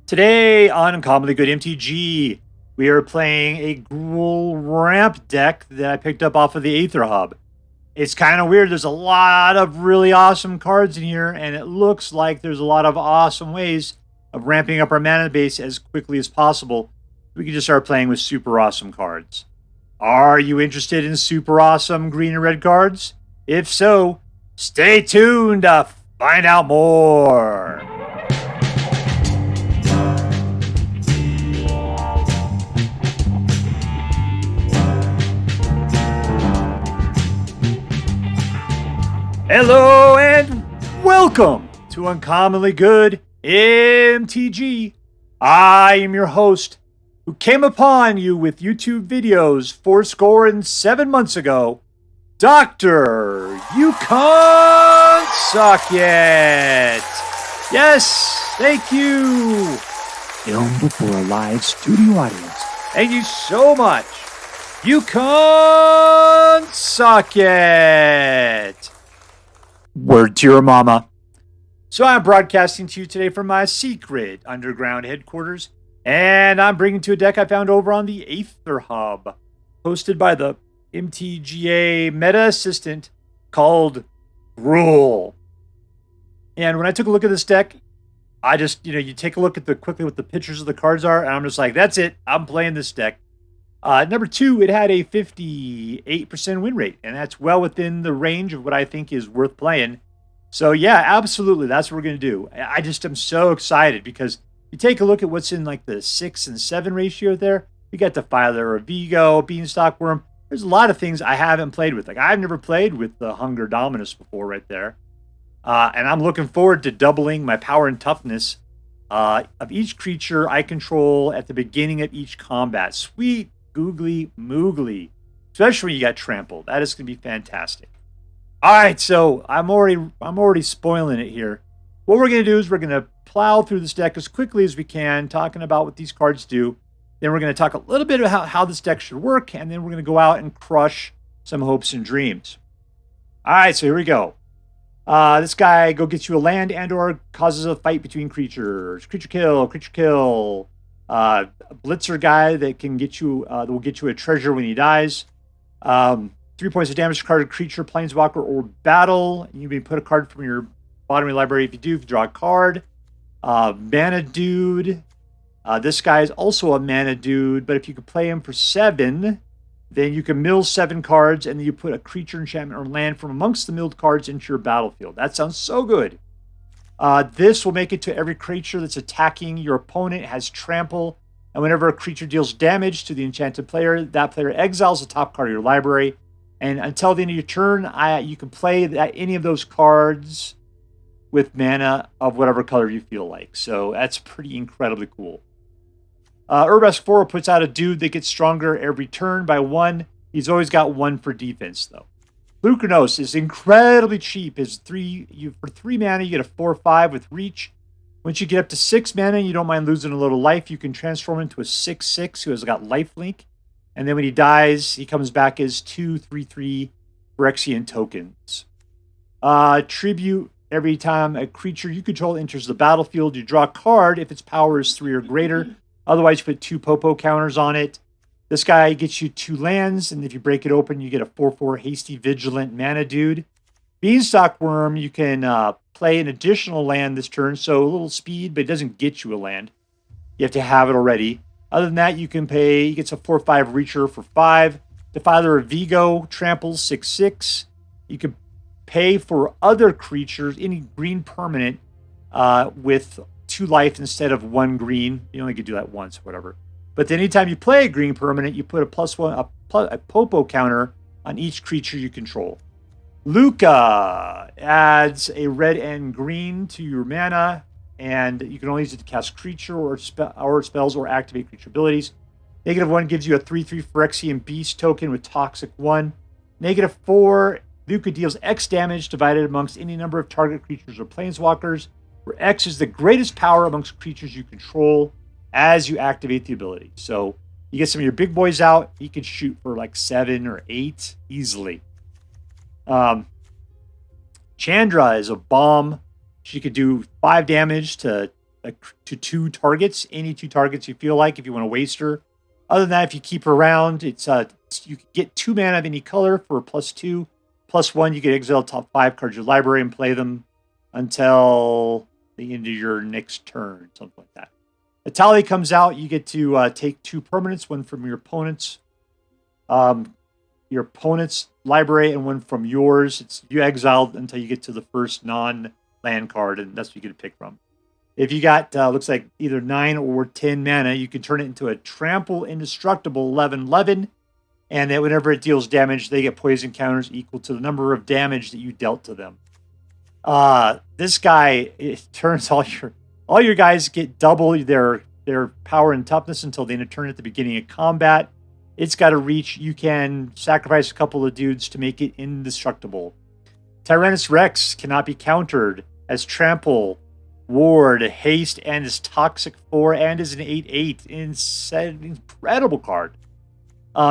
Today on Uncommonly Good MTG, we are playing a GRUUL ramp deck that I picked up off of the Aether Hub. It's kind of weird. There's a lot of really awesome cards in here, and it looks like there's a lot of awesome ways of ramping up our mana base as quickly as possible. We can just start playing with super awesome cards. Are you interested in super awesome green and red cards? If so, stay tuned to find out more. Hello and welcome to Uncommonly Good MTG. I am your host who came upon you with YouTube videos 7 months ago, Dr. You Can't Suck Yet. Yes, thank you. Filmed before a live studio audience. Thank you so much. You Can't Suck Yet. Word to your mama. So I'm broadcasting to you today from my secret underground headquarters, and I'm bringing to a deck I found over on the Aether Hub, hosted by the MTGA-Meta assistant called GRUUL. And when I took a look at this deck, I just, you take a look at quickly what the pictures of the cards are, and I'm just like, that's it. I'm playing this deck. Number two, it had a 58% win rate, and that's well within the range of what I think is worth playing. So yeah, absolutely, that's what we're going to do. I just am so excited because you take a look at what's in like the 6 and 7 ratio there. You got Defiler of Vigor, Beanstalk Wurm. There's a lot of things I haven't played with. Like I've never played with the Hunger Dominus before right there. And I'm looking forward to doubling my power and toughness of each creature I control at the beginning of each combat. Sweet googly moogly, especially when you got trampled. That is going to be fantastic. All right, so I'm already spoiling it here. What we're going to do is we're going to plow through this deck as quickly as we can, talking about what these cards do. Then we're going to talk a little bit about how this deck should work, and then we're going to go out and crush some hopes and dreams. All right, so here we go. This guy gets you a land and/or causes a fight between creatures. Creature kill. A blitzer guy that can get you that will get you a treasure when he dies. 3 points of damage to card, creature, planeswalker, or battle. You may put a card from your bottom of your library. If you draw a card. Mana dude. This guy is also a mana dude, but if you could play him for 7, then you can mill 7 cards, and then you put a creature, enchantment, or land from amongst the milled cards into your battlefield. That sounds so good. This will make it to every creature that's attacking your opponent has trample, and whenever a creature deals damage to the enchanted player, that player exiles the top card of your library. And until the end of your turn, you can play any of those cards with mana of whatever color you feel like. So that's pretty incredibly cool. Urabrask 4 puts out a dude that gets stronger every turn by 1. He's always got 1 for defense, though. Polukranos is incredibly cheap. For 3 mana, you get a 4/5 with reach. Once you get up to 6 mana, you don't mind losing a little life. You can transform into a 6/6 who has got lifelink. And then when he dies, he comes back as 2/3/3 Phyrexian tokens. Tribute. Every time a creature you control enters the battlefield, you draw a card if its power is 3 or greater. Otherwise, you put 2 Popo counters on it. This guy gets you 2 lands, and if you break it open, you get a 4/4 Hasty Vigilant mana dude. Beanstalk Wurm, you can play an additional land this turn, so a little speed, but it doesn't get you a land. You have to have it already. Other than that, you can pay, he gets a 4/5 Reacher for 5. Defiler of Vigor, tramples 6/6. You can pay for other creatures, any green permanent, with 2 life instead of 1 green. You only can do that once, whatever. But then anytime you play a green permanent, you put a +1, a Popo counter on each creature you control. Lukka adds a red and green to your mana, and you can only use it to cast creature or spells or activate creature abilities. -1 gives you a 3/3 Phyrexian Beast token with Toxic 1. -4, Lukka deals X damage divided amongst any number of target creatures or planeswalkers, where X is the greatest power amongst creatures you control as you activate the ability. So you get some of your big boys out, you can shoot for like 7 or 8 easily. Chandra is a bomb. She could do 5 damage to to 2 targets, any 2 targets you feel like if you want to waste her. Other than that, if you keep her around, it's you can get 2 mana of any color for +2. +1, you can exile top 5 cards of your library and play them until the end of your next turn, something like that. Etali comes out, you get to take 2 permanents, one from your opponent's library and one from yours. You exiled until you get to the first non-land card, and that's what you get to pick from. If you got, looks like either 9 or 10 mana, you can turn it into a trample indestructible 11/11, and then whenever it deals damage, they get poison counters equal to the number of damage that you dealt to them. This guy, it turns all your guys get double their power and toughness until the end of turn at the beginning of combat. It's got a reach. You can sacrifice a couple of dudes to make it indestructible. Tyrranax Rex cannot be countered as trample, ward, haste, and is toxic 4 and is an 8/8. Incredible card.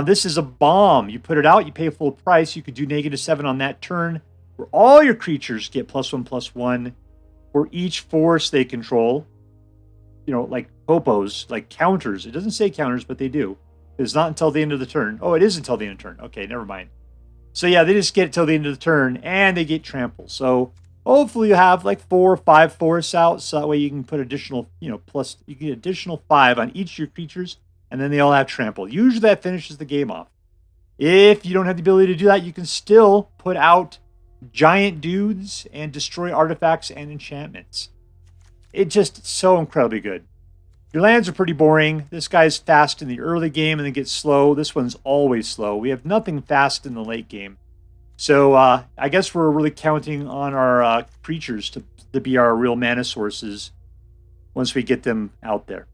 This is a bomb. You put it out, you pay a full price. You could do -7 on that turn, where all your creatures get +1/+1 for each force they control. You know, like popos, like counters. It doesn't say counters, but they do. It's not until the end of the turn. Oh, it is until the end of the turn. Okay, never mind. So yeah, they just get it till the end of the turn, and they get trample. So hopefully you have like 4 or 5 forests out, so that way you can put additional, you get additional 5 on each of your creatures, and then they all have trample. Usually that finishes the game off. If you don't have the ability to do that, you can still put out giant dudes and destroy artifacts and enchantments. It's just so incredibly good. Your lands are pretty boring. This guy's fast in the early game and then gets slow. This one's always slow. We have nothing fast in the late game. So I guess we're really counting on our creatures to be our real mana sources once we get them out there.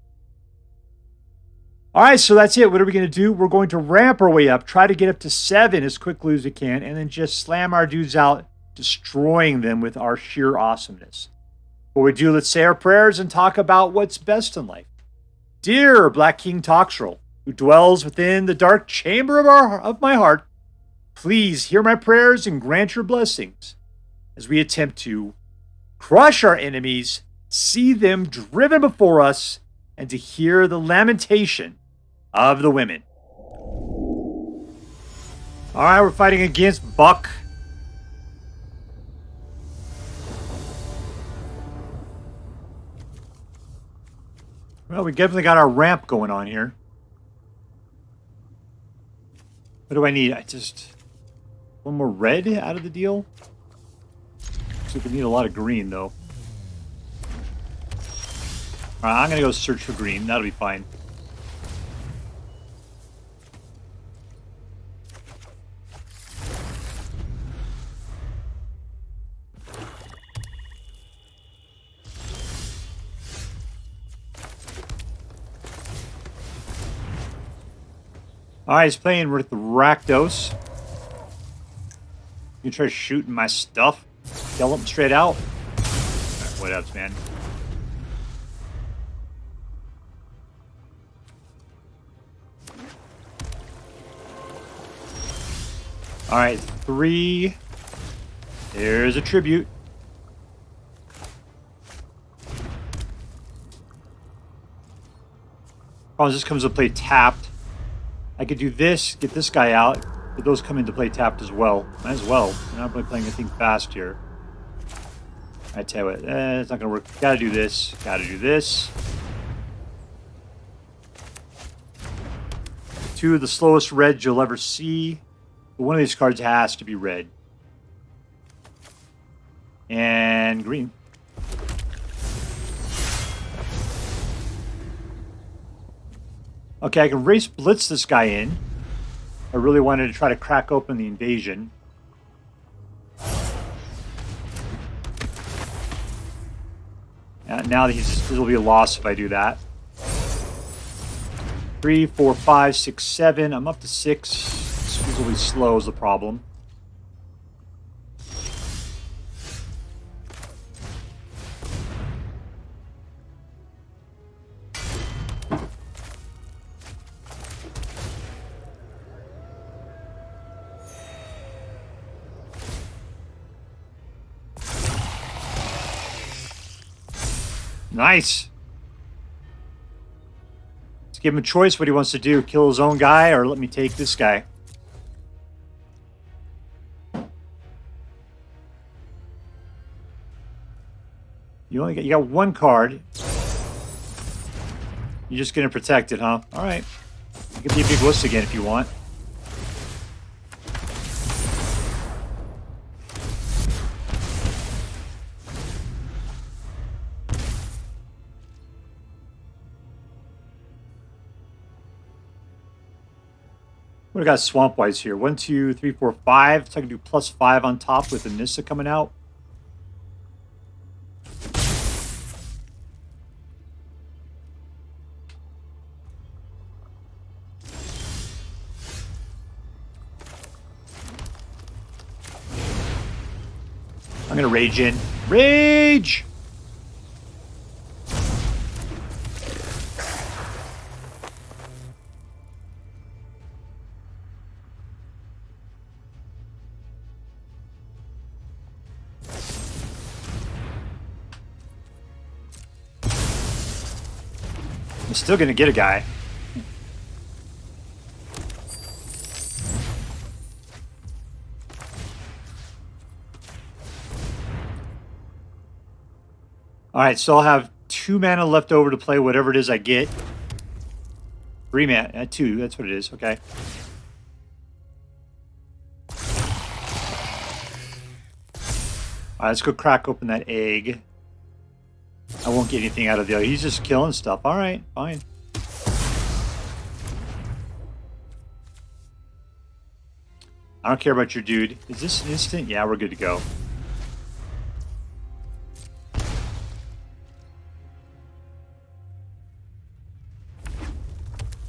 All right, so that's it. What are we going to do? We're going to ramp our way up, try to get up to 7 as quickly as we can, and then just slam our dudes out, destroying them with our sheer awesomeness. Before we do, let's say our prayers and talk about what's best in life. Dear Black King Toxtrel, who dwells within the dark chamber of my heart, please hear my prayers and grant your blessings as we attempt to crush our enemies, see them driven before us, and to hear the lamentation of the women. All right, we're fighting against Buck. Well, we definitely got our ramp going on here. What do I need? I just... one more red out of the deal? Looks like we need a lot of green, though. Alright, I'm going to go search for green. That'll be fine. Alright, he's playing with the Rakdos. You try shooting my stuff? Kill him straight out? Right, what else, man? Alright, 3. There's a tribute. Oh, this comes to play tapped. I could do this, get this guy out, but those come into play tapped as well. Might as well. We're not really playing anything fast here. I tell you what, it's not gonna work. Gotta do this. Gotta do this. 2 of the slowest reds you'll ever see. But one of these cards has to be red. And green. Okay, I can race blitz this guy in. I really wanted to try to crack open the invasion. Now this will be a loss if I do that. 3, 4, 5, 6, 7. I'm up to 6. This will be slow is the problem. Nice. Let's give him a choice what he wants to do. Kill his own guy or let me take this guy. You got one card. You're just going to protect it, huh? All right. You can be a big wuss again if you want. What do I got? Swamp Wise here. 1, 2, 3, 4, 5. So I can do +5 on top with the Nissa coming out. I'm gonna rage in. Rage! I'm still gonna get a guy. Alright, so I'll have 2 mana left over to play whatever it is I get. 3 mana, 2, that's what it is, okay. Alright, let's go crack open that egg. I won't get anything out of the other. He's just killing stuff. Alright, fine. I don't care about your dude. Is this an instant? Yeah, we're good to go.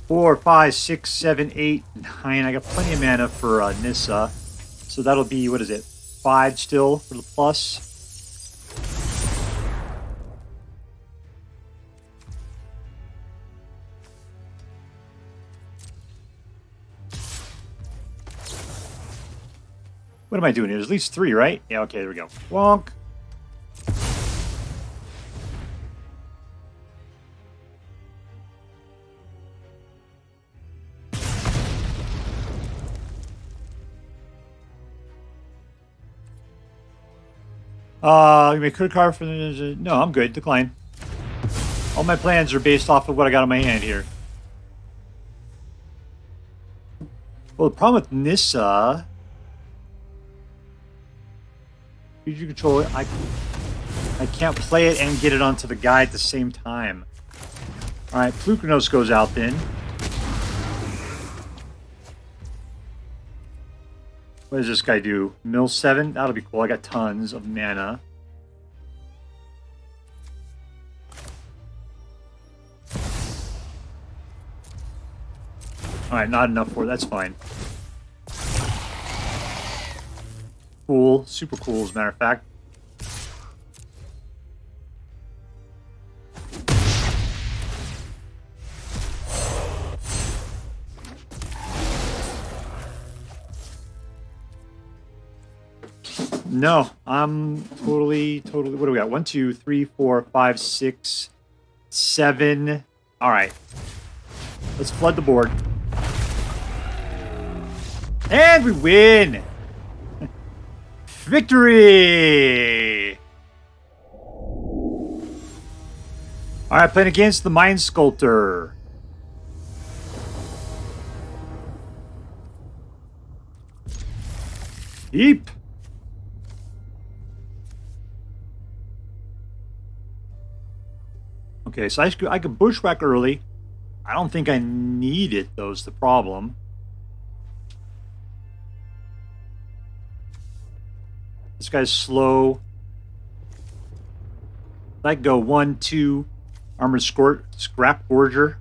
Four, 5, 6, 7, 8, 9. I got plenty of mana for Nissa. So that'll be, what is it? 5 still for the plus. What am I doing here? There's at least 3, right? Yeah, okay, there we go. Wonk. You may could card for the... No, I'm good. Decline. All my plans are based off of what I got in my hand here. Well, the problem with Nissa... You control it. I can't play it and get it onto the guy at the same time. Alright, Polukranos goes out then. What does this guy do? Mill 7? That'll be cool. I got tons of mana. Alright, not enough for it. That's fine. Cool. Super cool, as a matter of fact. No, I'm totally... What do we got? 1, 2, 3, 4, 5, 6, 7. All right. Let's flood the board. And we win! Victory! All right, playing against the Mind Sculptor. Eep! Okay, so I could Bushwhack early. I don't think I need it, though, is the problem. This guy's slow. I go 1, 2, Armored Scrapgorger.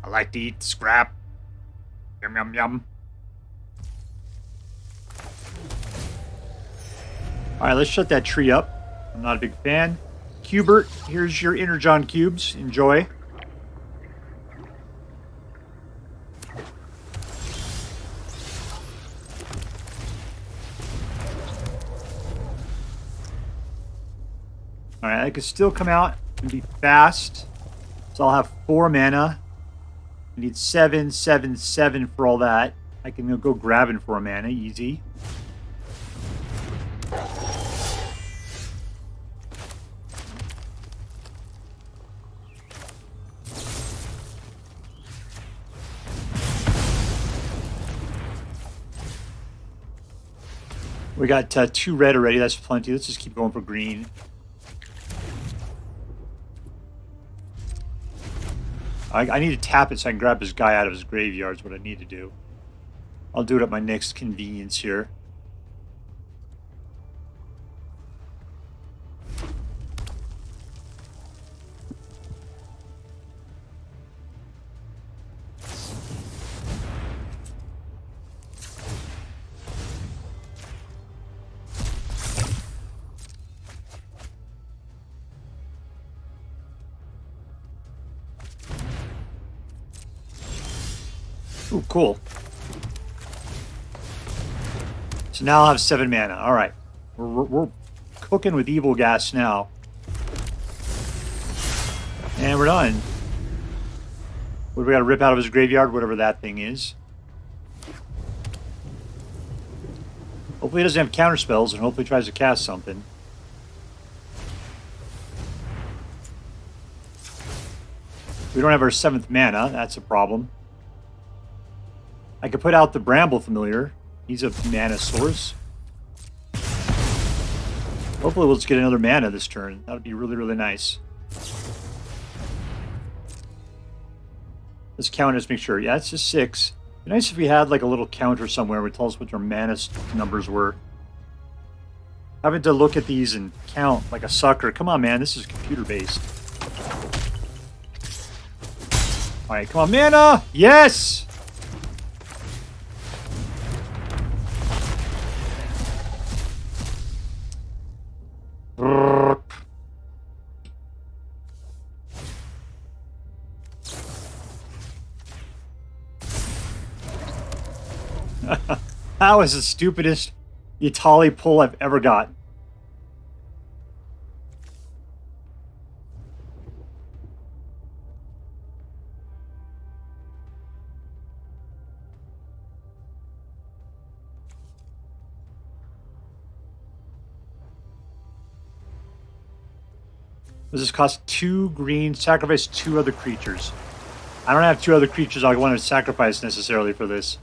I like to eat scrap. Yum, yum, yum. Alright, let's shut that tree up. I'm not a big fan. Cubert, here's your Energon cubes. Enjoy. Alright, I can still come out and be fast. So I'll have 4 mana. I need 7, 7, 7 for all that. I can go grabbing for a mana, easy. We got 2 red already. That's plenty. Let's just keep going for green. I need to tap it so I can grab this guy out of his graveyard is what I need to do. I'll do it at my next convenience here. Ooh, cool. So now I'll have 7 mana. All right. We're cooking with evil gas now. And we're done. What do we got to rip out of his graveyard? Whatever that thing is. Hopefully he doesn't have counter spells and hopefully he tries to cast something. We don't have our 7th mana. That's a problem. I could put out the Bramble Familiar. He's a mana source. Hopefully we'll just get another mana this turn. That would be really, really nice. Let's count this, make sure. Yeah, it's just 6. It'd be nice if we had like a little counter somewhere where it tells us what our mana numbers were. Having to look at these and count like a sucker. Come on, man. This is computer-based. Alright, come on, mana! Yes! That was the stupidest Etali pull I've ever got. Does this cost 2 green? Sacrifice 2 other creatures. I don't have 2 other creatures I want to sacrifice necessarily for this.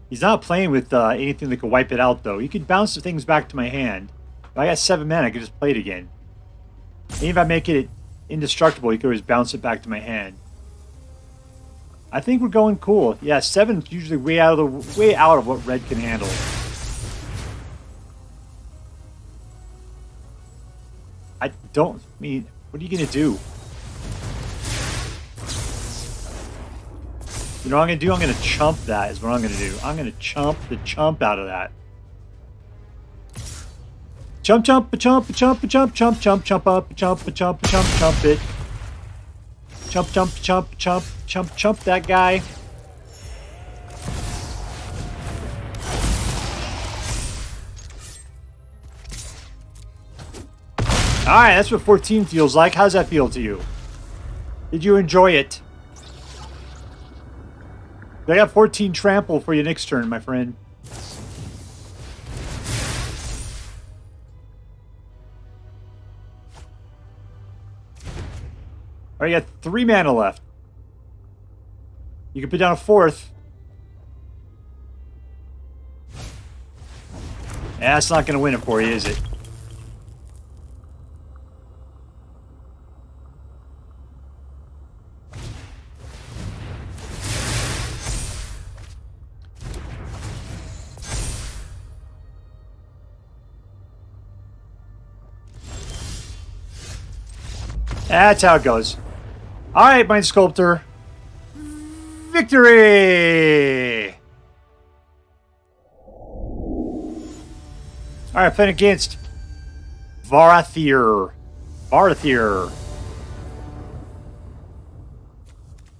He's not playing with anything that could wipe it out, though. He could bounce the things back to my hand. If I got 7 mana, I could just play it again. And if I make it indestructible, he could always bounce it back to my hand. I think we're going cool. Yeah, 7 is usually way out of what red can handle. I mean, what are you gonna do? You know what I'm going to do? I'm going to chump that is what I'm going to do. I'm going to chump the chump out of that. Chump, chump, chump, chump, chump, chump, chump, chump up, chump, chump, chump, chump it. Chump, chump, chump, chump, chump, chump that guy. Alright, that's what 14 feels like. How's that feel to you? Did you enjoy it? I got 14 trample for you next turn, my friend. Alright, you got 3 mana left. You can put down a 4th. Yeah, that's not going to win it for you, is it? That's how it goes. Alright, Mind Sculptor. Victory! Alright, playing against Varathir. Varathir.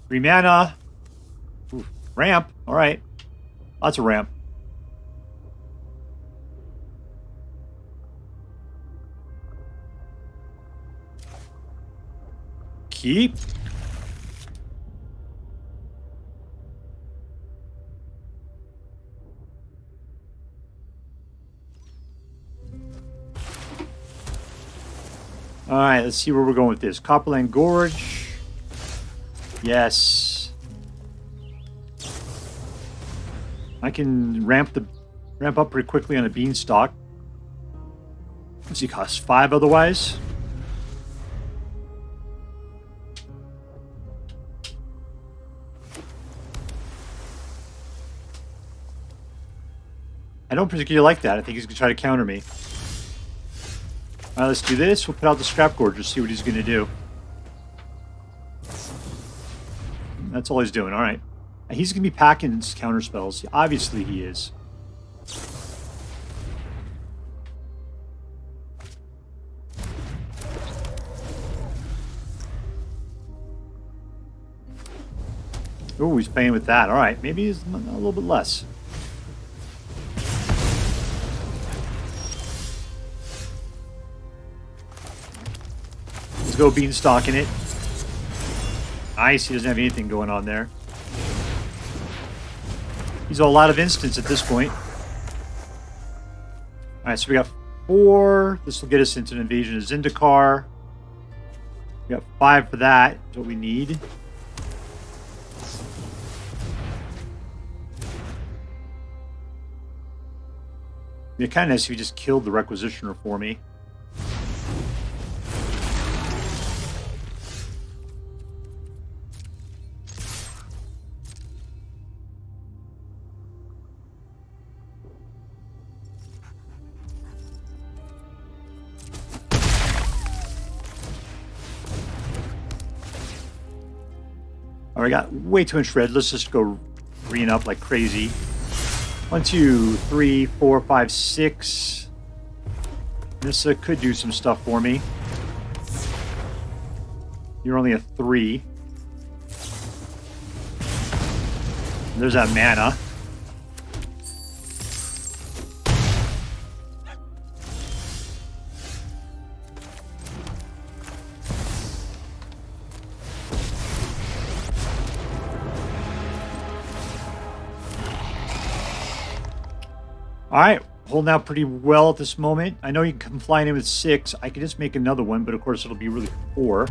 3 mana. Ooh, ramp. Alright. Lots of ramp. Keep. Alright, let's see where we're going with this. Copperline Gorge. Yes. I can ramp up pretty quickly on a Beanstalk. What's he cost? 5 otherwise? I don't particularly like that. I think he's going to try to counter me. Alright, let's do this. We'll put out the Scrapgorger, see what he's going to do. That's all he's doing. Alright. He's going to be packing his counter spells. Obviously he is. Oh, he's playing with that. Alright, maybe he's a little bit less. Let's go Beanstalking it. Nice, he doesn't have anything going on there. He's a lot of instants at this point. Alright, so we got 4. This will get us into an Invasion of Zendikar. We got 5 for that. That's what we need. It'd be kind of nice if you just killed the Requisitioner for me. I got way too much red. Let's just go green up like crazy. 1, 2, 3, 4, 5, 6. Nissa could do some stuff for me. You're only a 3. There's that mana. Alright, holding out pretty well at this moment. I know you can come flying in with 6. I could just make another one, but of course it'll be really 4.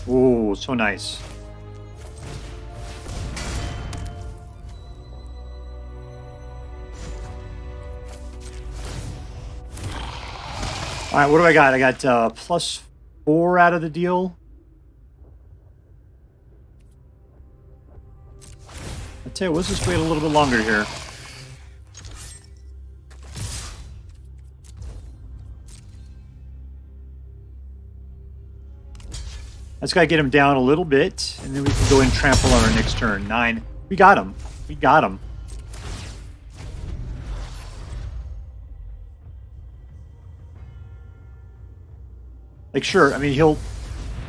Oh, so nice. Alright, what do I got? I got +4 out of the deal. I'll tell you, let's just wait a little bit longer here. I just gotta get him down a little bit, and then we can go and trample on our next turn. 9. We got him. We got him. Like, sure, I mean, he'll...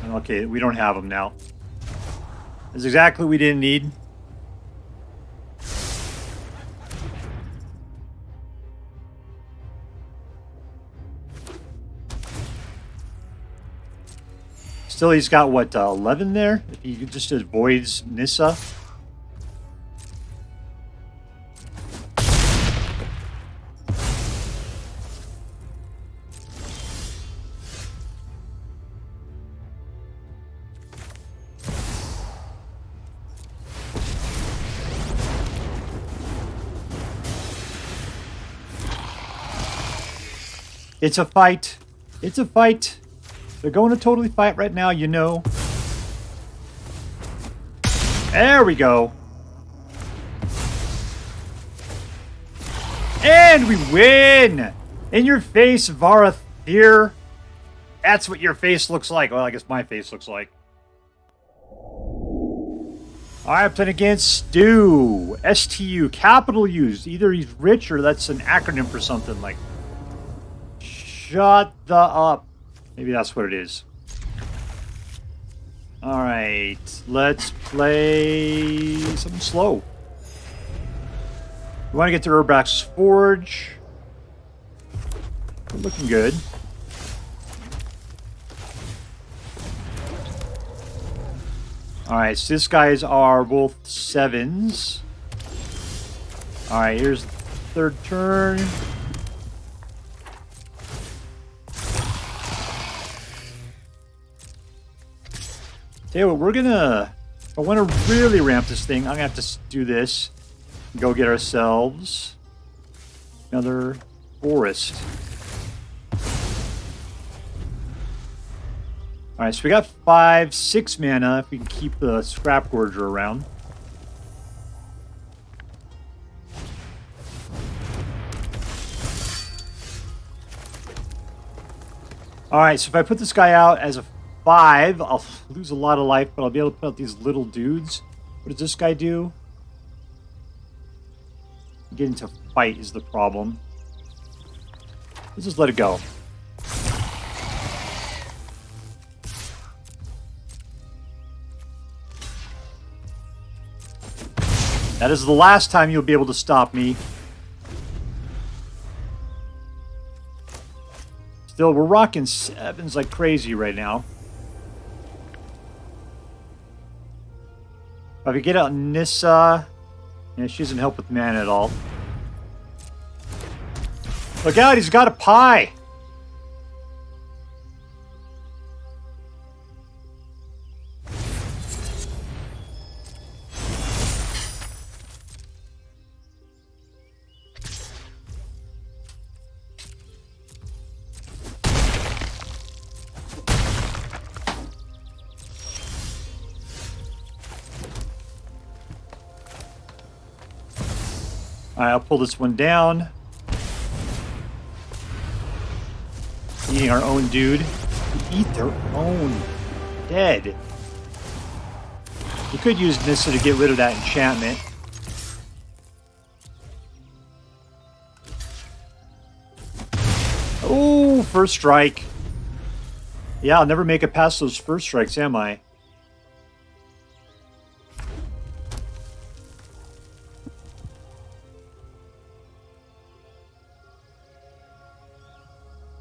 Okay, we don't have him now. That's exactly what we didn't need. Still, he's got, what, 11 there? If he just avoids Nissa. It's a fight. It's a fight. They're going to totally fight right now, you know. There we go. And we win! In your face, Varathir. That's what your face looks like. Well, I guess my face looks like. Alright, I'm playing against Stu. S-T-U, capital U's. Either he's rich or that's an acronym for something like... Shut the up. Maybe that's what it is. Alright, let's play something slow. We want to get to Urabrask's Forge. We're looking good. Alright, so these guys are both 7s. Alright, here's the third turn. Tell you what, we're gonna... I want to really ramp this thing. I'm gonna have to do this. Go get ourselves another forest. Alright, so we got 5, 6 mana if we can keep the Scrapgorger around. Alright, so if I put this guy out as a 5, I'll lose a lot of life, but I'll be able to put out these little dudes. What does this guy do? Getting to fight is the problem. Let's just let it go. That is the last time you'll be able to stop me. Still, we're rocking 7s like crazy right now. If we get out Nissa... Yeah, she doesn't help with mana at all. Look out, he's got a pie! Alright, I'll pull this one down. Eating our own dude. They eat their own. Dead. We could use Nissa to get rid of that enchantment. Oh, first strike. Yeah, I'll never make it past those first strikes, am I?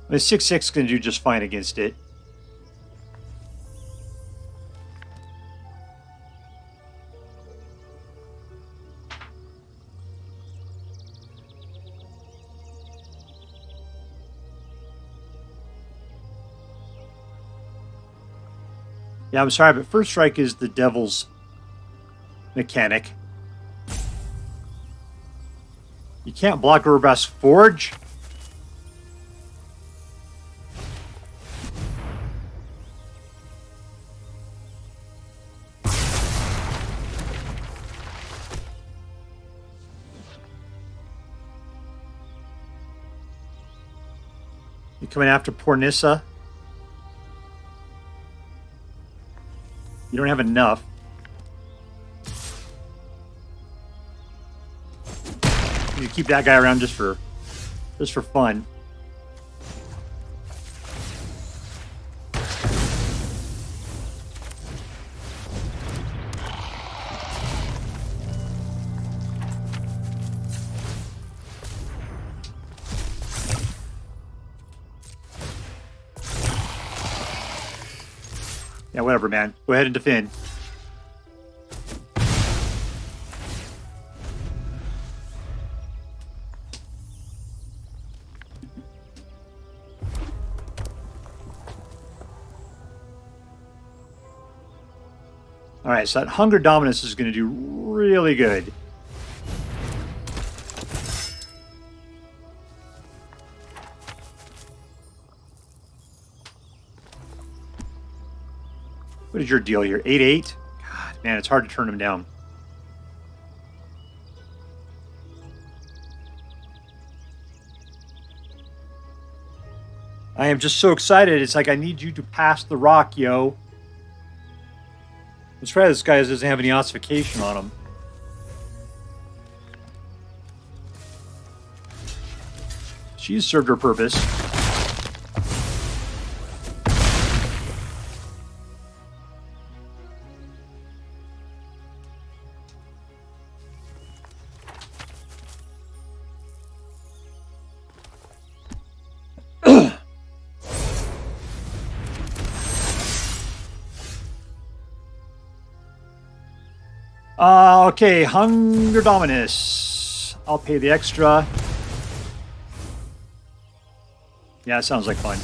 The 6/6 is going to do just fine against it. Yeah, I'm sorry, but first strike is the devil's mechanic. You can't block Urabrask Forge? You coming after poor Nissa? You don't have enough. You keep that guy around just for fun. Yeah, whatever, man. Go ahead and defend. Alright, so that Hunger Dominus is going to do really good. What is your deal here? 8/8? God, man, it's hard to turn him down. I am just so excited. It's like I need you to pass the rock, yo. Let's try this guy doesn't have any ossification on him. She's served her purpose. Okay, Hunger Dominus. I'll pay the extra. Yeah, it sounds like fun.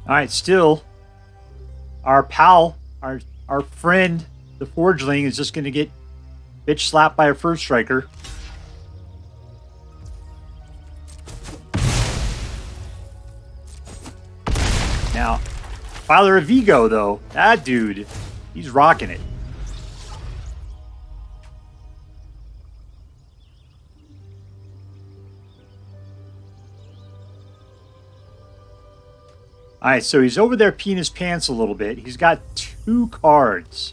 Alright, still, our pal, our friend, the Forgeling, is just going to get bitch slapped by a first striker. Now, Defiler of Vigor, though, that dude, he's rocking it. Alright, so he's over there peeing his pants a little bit. He's got 2 cards.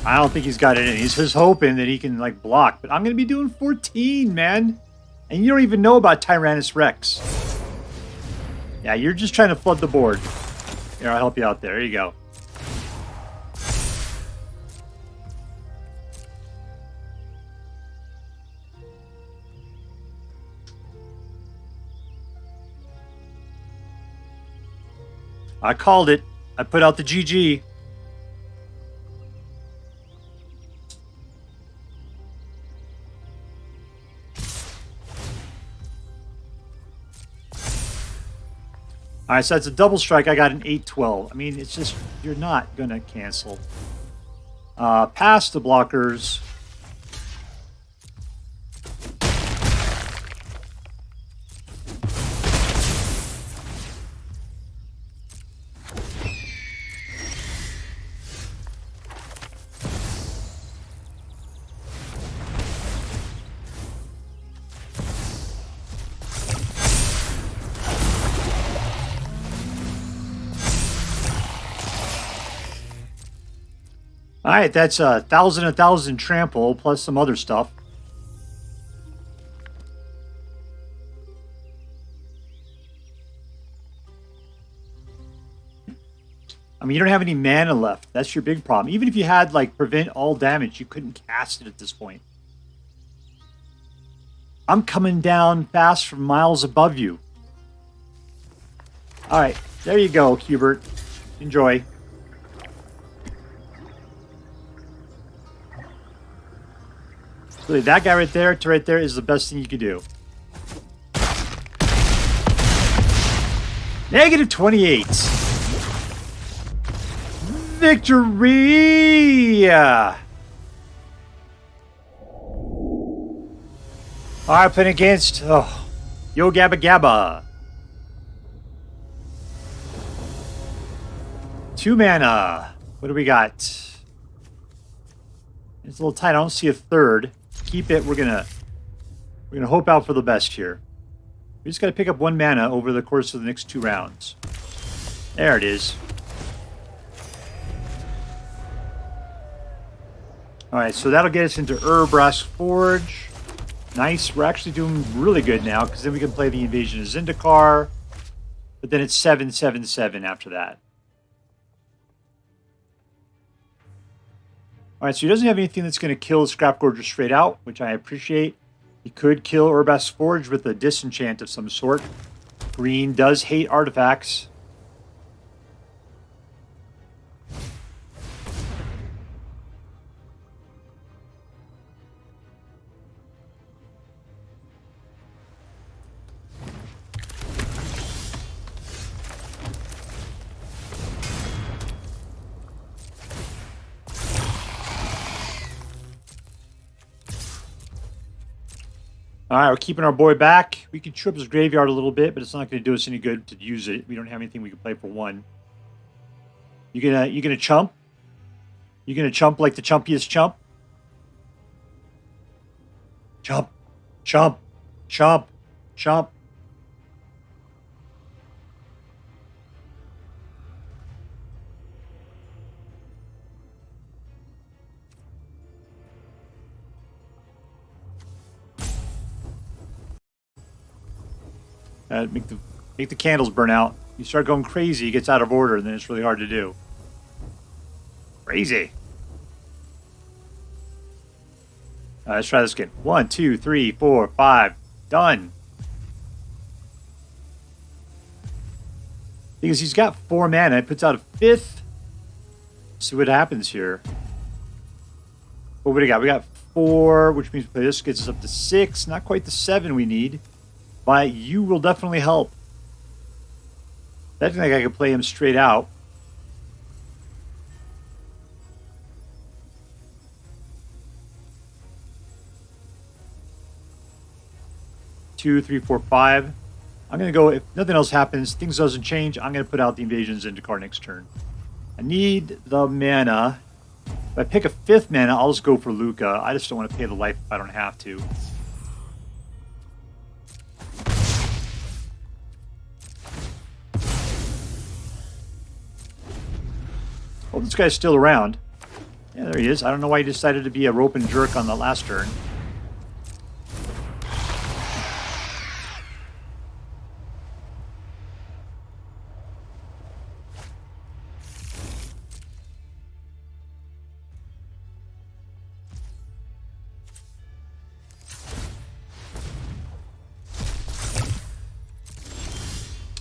I don't think he's got it in. He's just hoping that he can, like, block. But I'm going to be doing 14, man. And you don't even know about Tyrranax Rex. Yeah, you're just trying to flood the board. Here, I'll help you out there. There you go. I called it. I put out the GG. Alright, so that's a double strike. I got an 8-12. I mean, it's just, you're not going to cancel. Past the blockers. Alright, that's 1,000 trample plus some other stuff. I mean, you don't have any mana left. That's your big problem. Even if you had, like, prevent all damage, you couldn't cast it at this point. I'm coming down fast from miles above you. Alright, there you go, Hubert. Enjoy. Really, that guy right there to right there is the best thing you could do. Negative 28. Victory! Alright, playing against Yo Gabba Gabba. 2 mana. What do we got? It's a little tight. I don't see a third. Keep it. We're gonna hope out for the best here. We just gotta pick up 1 mana over the course of the next 2 rounds. There it is. Alright, so that'll get us into Urabrask Forge. Nice. We're actually doing really good now, because then we can play the Invasion of Zendikar. But then it's 7/7/7 after that. Alright, so he doesn't have anything that's going to kill Scrapgorger straight out, which I appreciate. He could kill Urabrask Forge with a disenchant of some sort. Green does hate artifacts. Alright, we're keeping our boy back. We can trip his graveyard a little bit, but it's not going to do us any good to use it. We don't have anything we can play for 1. You gonna chump? You gonna chump like the chumpiest chump? Chump. Chump. Chump. Chump. Make the candles burn out. You start going crazy, it gets out of order, and then it's really hard to do. Crazy. Let's try this again. 1, 2, 3, 4, 5. Done. Because he's got 4 mana. It puts out a 5th. See what happens here. What do we got? We got 4, which means this gets us up to 6. Not quite the 7 we need. But you will definitely help. I think I could play him straight out. Two, three, four, five. I'm going to go, if nothing else happens, things doesn't change, I'm going to put out the Invasion of Zendikar next turn. I need the mana. If I pick a 5th mana, I'll just go for Lukka. I just don't want to pay the life if I don't have to. Oh, this guy's still around. Yeah, there he is. I don't know why he decided to be a rope and jerk on the last turn.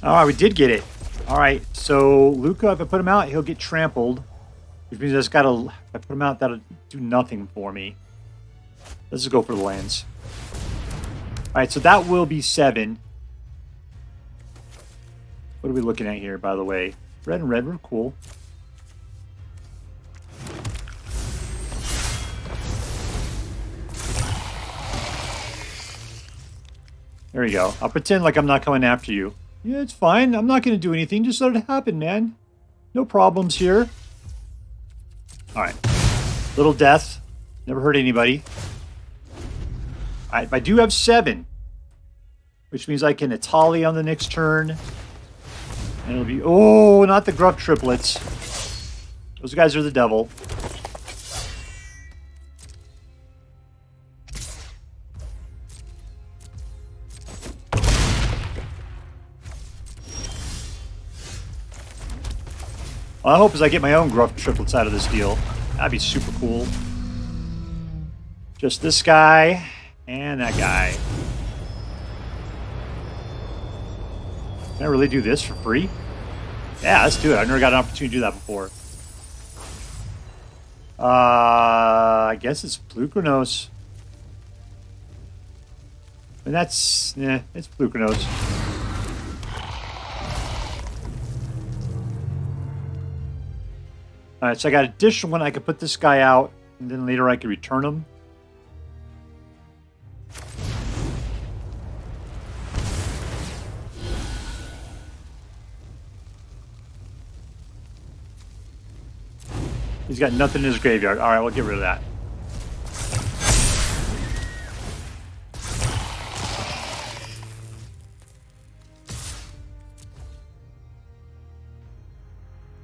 Alright, we did get it. Alright, so Lukka, if I put him out, he'll get trampled. Which means I just gotta, if I put him out, that'll do nothing for me. Let's just go for the lands. Alright, so that will be 7. What are we looking at here, by the way? Red and red were cool. There you go. I'll pretend like I'm not coming after you. Yeah, it's fine. I'm not going to do anything. Just let it happen, man. No problems here. Alright. Little death. Never hurt anybody. Alright, I do have 7. Which means I can Etali on the next turn. And it'll be... Oh, not the Gruff triplets. Those guys are the devil. All I hope is I get my own Gruff triplets out of this deal. That'd be super cool. Just this guy and that guy. Can I really do this for free? Yeah, let's do it. I've never got an opportunity to do that before. I guess it's Polukranos. And that's... it's Polukranos. Alright, so I got an additional one. I could put this guy out, and then later I could return him. He's got nothing in his graveyard. Alright, we'll get rid of that.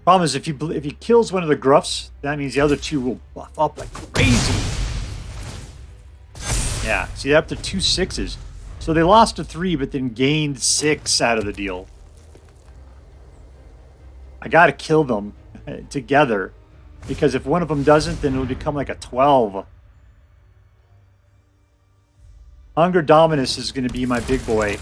Problem is, if he kills one of the Gruffs, that means the other 2 will buff up like crazy. Yeah, see, they're up to 2 6s. So they lost to 3, but then gained 6 out of the deal. I gotta kill them together. Because if one of them doesn't, then it'll become like a 12. Hunger Dominus is going to be my big boy.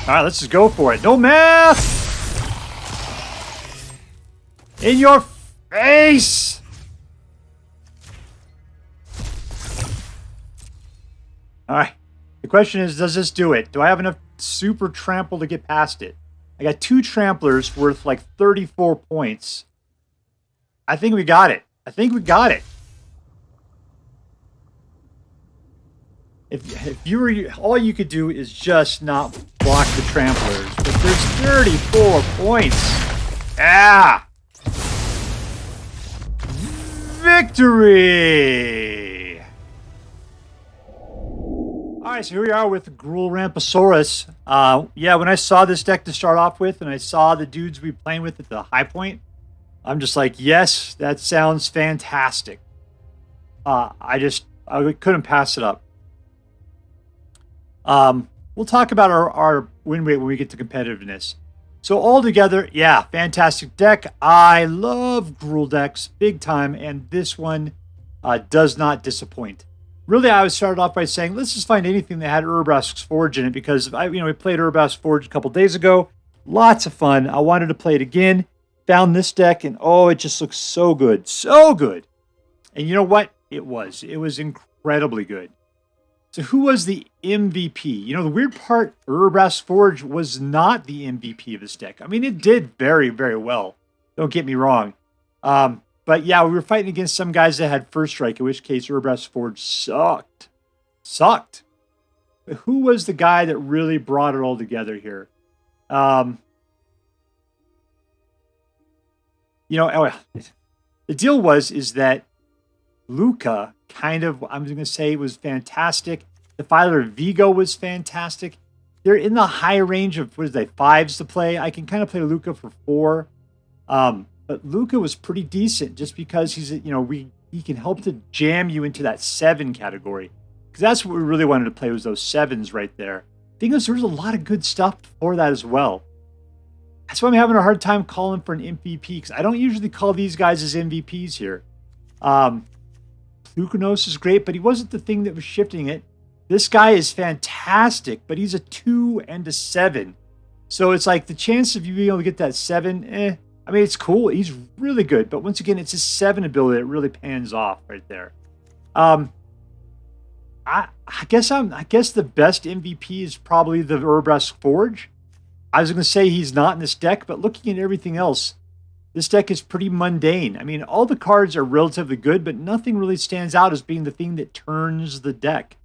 Alright, let's just go for it. No math! In your face! Alright. The question is, does this do it? Do I have enough super trample to get past it? I got 2 tramplers worth like 34 points. I think we got it. I think we got it. If you were, all you could do is just not block the tramplers. But there's 34 points. Yeah! Victory! Alright, so here we are with GRUUL Ramposaurus. Yeah, when I saw this deck to start off with, and I saw the dudes we were playing with at the high point, I'm just like, yes, that sounds fantastic. I couldn't pass it up. We'll talk about our win rate when we get to competitiveness. So altogether, yeah, fantastic deck. I love GRUUL decks big time, and this one does not disappoint. Really, I started off by saying, let's just find anything that had Urabrask's Forge in it, because we played Urabrask's Forge a couple days ago. Lots of fun. I wanted to play it again. Found this deck, and oh, it just looks so good. So good. And you know what? It was incredibly good. So who was the MVP? The weird part, Urabrask's Forge was not the MVP of this deck. I mean, it did very, very well. Don't get me wrong. But yeah, we were fighting against some guys that had First Strike, in which case Urabrask's Forge sucked. Sucked. But who was the guy that really brought it all together here? The deal is that Lukka I'm going to say, was fantastic. Defiler of Vigor was fantastic. They're in the high range of, 5s to play. I can kind of play Lukka for 4. But Lukka was pretty decent just because he can help to jam you into that 7 category. Because that's what we really wanted to play, was those 7s right there. Thing is, there's a lot of good stuff for that as well. That's why I'm having a hard time calling for an MVP, because I don't usually call these guys as MVPs here. Polukranos is great, but he wasn't the thing that was shifting it. This guy is fantastic, but he's a 2 and a 7. So it's like the chance of you being able to get that 7, I mean, it's cool. He's really good, but once again, it's his 7 ability that really pans off right there. I guess the best MVP is probably the Urabrask Forge. I was going to say he's not in this deck, but looking at everything else, this deck is pretty mundane. I mean, all the cards are relatively good, but nothing really stands out as being the thing that turns the deck.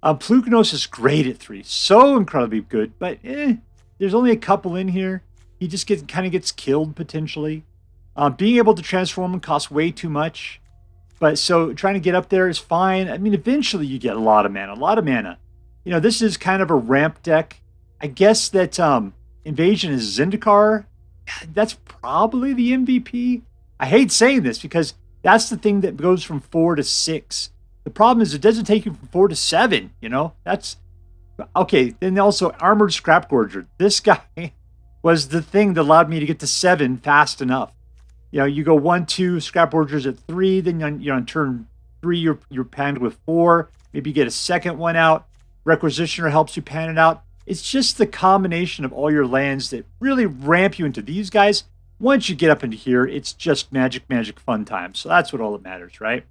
Polukranos is great at 3. So incredibly good, but there's only a couple in here. He just kind of gets killed, potentially. Being able to transform him costs way too much. But so trying to get up there is fine. I mean, eventually you get a lot of mana. This is kind of a ramp deck. I guess that Invasion of Zendikar, that's probably the MVP. I hate saying this because that's the thing that goes from 4 to 6. The problem is it doesn't take you from 4 to 7, That's okay. Then also Armored Scrapgorger. This guy was the thing that allowed me to get to 7 fast enough. You go 1, 2, Scrapgorgers at 3, then on turn 3 you're panned with 4. Maybe you get a second one out. Requisitioner helps you pan it out. It's just the combination of all your lands that really ramp you into these guys. Once you get up into here, it's just magic fun time. So that's what all that matters, right?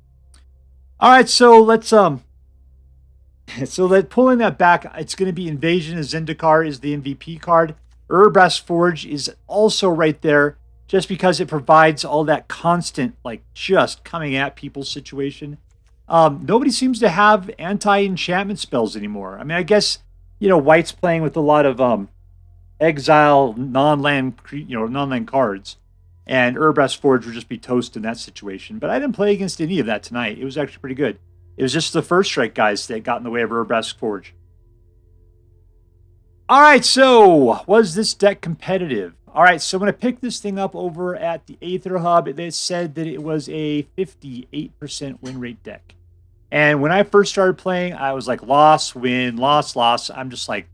All right, so let's pulling that back, it's going to be Invasion of Zendikar is the MVP card. Urabrask Forge is also right there, just because it provides all that constant, just coming at people situation. Nobody seems to have anti-enchantment spells anymore. I mean, I guess White's playing with a lot of exile non-land cards, and Urabrask Forge would just be toast in that situation. But I didn't play against any of that tonight. It was actually pretty good. It was just the First Strike guys that got in the way of Urabrask Forge. All right, so was this deck competitive? All right, so when I picked this thing up over at the Aether Hub, they said that it was a 58% win rate deck. And when I first started playing, I was like, loss, win, loss, loss. I'm just like,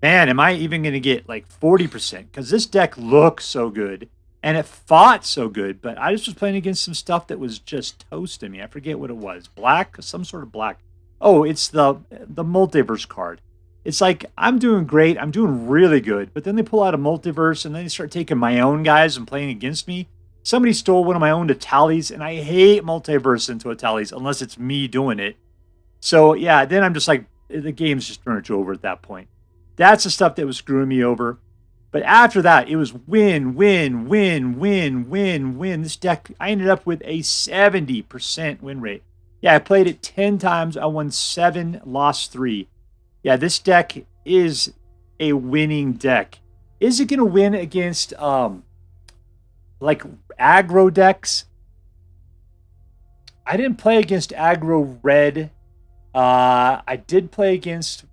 man, am I even going to get 40%? Because this deck looks so good, and it fought so good, but I just was playing against some stuff that was just toasting me. I forget what it was. Black? Some sort of black. Oh, it's the Multiverse card. It's like, I'm doing great. I'm doing really good. But then they pull out a Multiverse, and then they start taking my own guys and playing against me. Somebody stole one of my own Etalis, and I hate Multiverse into Etalis unless it's me doing it. So, yeah, then I'm just like, the game's just turned over at that point. That's the stuff that was screwing me over. But after that, it was win, win, win, win, win, win. This deck, I ended up with a 70% win rate. Yeah, I played it 10 times. I won 7, lost 3. Yeah, this deck is a winning deck. Is it going to win against, aggro decks? I didn't play against aggro red. I did play against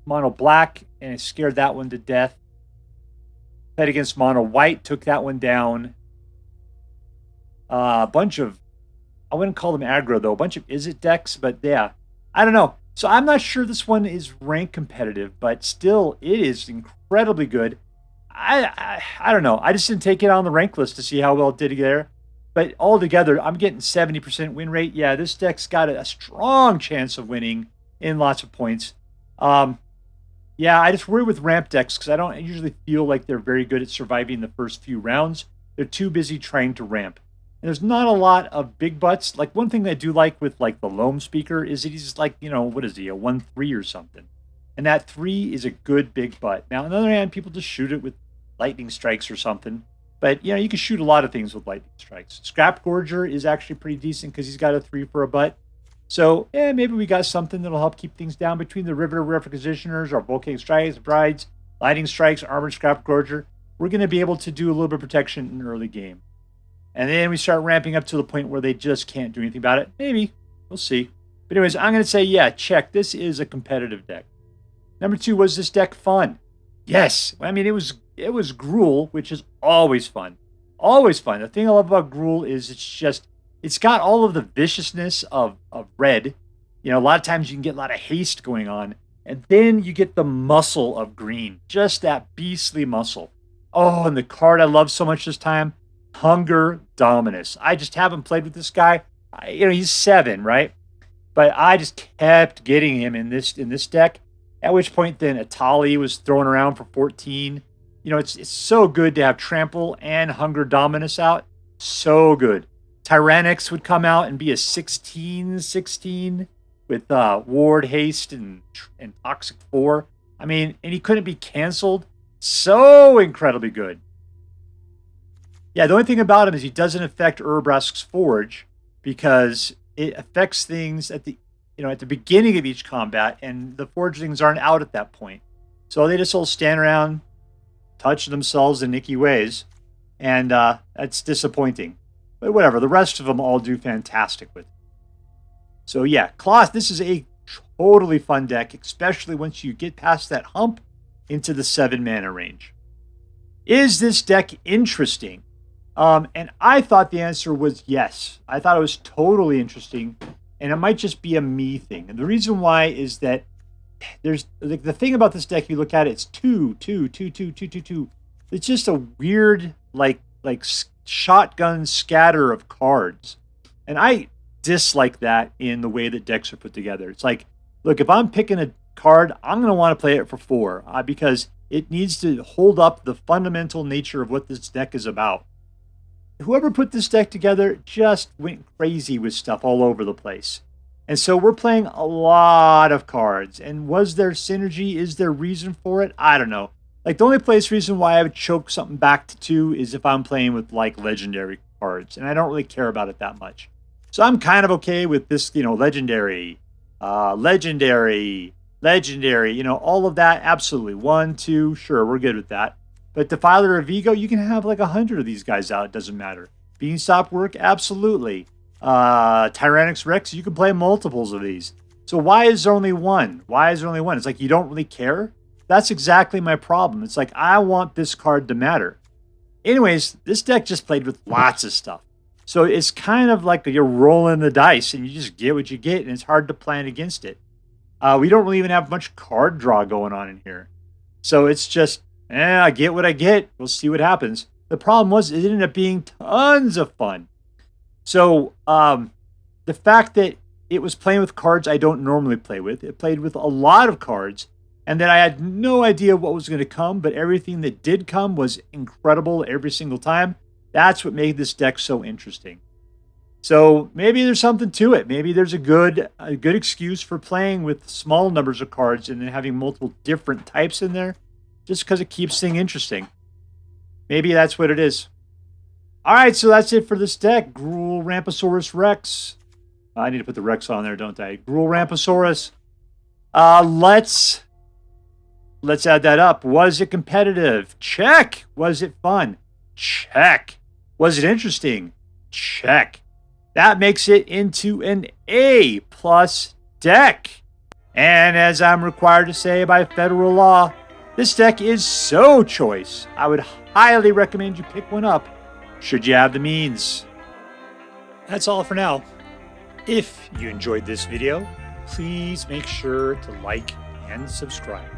mono black, and I scared that one to death. Played against mono white, took that one down. A bunch of, I wouldn't call them aggro, though. A bunch of Izzet decks, but yeah. I don't know. So I'm not sure this one is rank competitive, but still, it is incredibly good. I don't know. I just didn't take it on the rank list to see how well it did there. But altogether, I'm getting 70% win rate. Yeah, this deck's got a strong chance of winning in lots of points. Yeah, I just worry with ramp decks because I don't usually feel like they're very good at surviving the first few rounds. They're too busy trying to ramp. And there's not a lot of big butts. Like, one thing I do like with, like, the Loam Speaker is that he's like, you know, what is he, a 1-3 or something. And that 3 is a good big butt. Now, on the other hand, people just shoot it with lightning strikes or something. But, you know, you can shoot a lot of things with lightning strikes. Scrapgorger is actually pretty decent because he's got a 3 for a butt. So, maybe we got something that'll help keep things down between the Riveteers Requisitioners, our Volcanic Strikes, Brides, Lightning Strikes, Armored Scrapgorger. We're going to be able to do a little bit of protection in early game. And then we start ramping up to the point where they just can't do anything about it. Maybe. We'll see. But anyways, I'm going to say, yeah, check. This is a competitive deck. Number 2, was this deck fun? Yes. I mean, it was GRUUL, which is always fun. Always fun. The thing I love about GRUUL is it's got all of the viciousness of red. You know, a lot of times you can get a lot of haste going on. And then you get the muscle of green. Just that beastly muscle. Oh, and the card I love so much this time, Hunger Dominus. I just haven't played with this guy. You know, he's 7, right? But I just kept getting him in this deck. At which point then Etali was thrown around for 14. You know, it's so good to have Trample and Hunger Dominus out. So good. Tyrranax would come out and be a 16/16 with Ward, Haste, and Toxic 4. I mean, and he couldn't be canceled. So incredibly good. Yeah, the only thing about him is he doesn't affect Urabrask's Forge because it affects things at the beginning of each combat, and the forgelings aren't out at that point. So they just all stand around, touch themselves in icky ways, and that's disappointing. But whatever, the rest of them all do fantastic with it. So yeah, this is a totally fun deck, especially once you get past that hump into the 7 mana range. Is this deck interesting? And I thought the answer was yes. I thought it was totally interesting, and it might just be a me thing. And the reason why is that there's the thing about this deck. If you look at it, it's 2, 2, 2, 2, 2, 2, 2. It's just a weird like shotgun scatter of cards, and I dislike that in the way that decks are put together. It's like, look, if I'm picking a card, I'm going to want to play it for 4 because it needs to hold up the fundamental nature of what this deck is about. Whoever put this deck together just went crazy with stuff all over the place. And so we're playing a lot of cards. And was there synergy? Is there reason for it? I don't know. Like, the only reason why I would choke something back to 2 is if I'm playing with, like, legendary cards. And I don't really care about it that much. So I'm kind of okay with this, legendary, all of that. Absolutely. 1, 2, sure, we're good with that. But Defiler of Vigor, you can have like 100 of these guys out. It doesn't matter. Beanstalk Wurm, absolutely. Tyrranax Rex, you can play multiples of these. So why is there only 1? Why is there only 1? It's like you don't really care? That's exactly my problem. It's like I want this card to matter. Anyways, this deck just played with lots of stuff. So it's kind of like you're rolling the dice and you just get what you get, and it's hard to plan against it. We don't really even have much card draw going on in here. So it's just, I get what I get. We'll see what happens. The problem was it ended up being tons of fun. So the fact that it was playing with cards I don't normally play with, it played with a lot of cards, and that I had no idea what was going to come, but everything that did come was incredible every single time. That's what made this deck so interesting. So maybe there's something to it. Maybe there's a good excuse for playing with small numbers of cards and then having multiple different types in there, just because it keeps things interesting. Maybe that's what it is. All right, so that's it for this deck. GRUUL Ramposaurus Rex. I need to put the Rex on there, don't I? GRUUL Ramposaurus. Let's add that up. Was it competitive? Check. Was it fun? Check. Was it interesting? Check. That makes it into an A+ deck. And as I'm required to say by federal law, this deck is so choice. I would highly recommend you pick one up, should you have the means. That's all for now. If you enjoyed this video, please make sure to like and subscribe.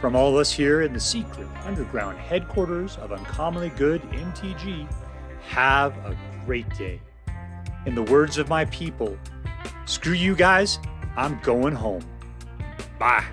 From all of us here in the secret underground headquarters of Uncommonly Good MTG, have a great day. In the words of my people, screw you guys, I'm going home. Bye.